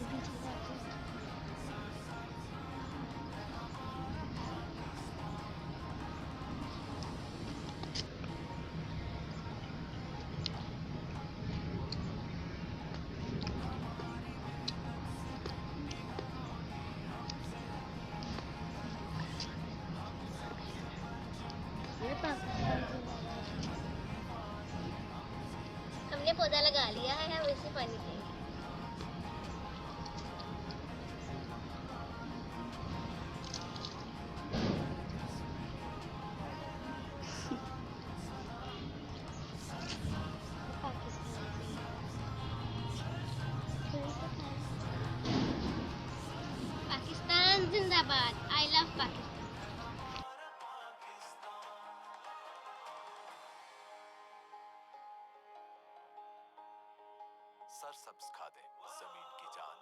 बीच में बात हुई। ये पाकिस्तान जिंदाबाद। हमने पौधा लगा लिया है, हम इसी पानी देंगे। पाकिस्तान जिंदाबाद। पाकिस्तान जिंदाबाद। I love Pakistan. सरसब्ज खादें जमीन की जान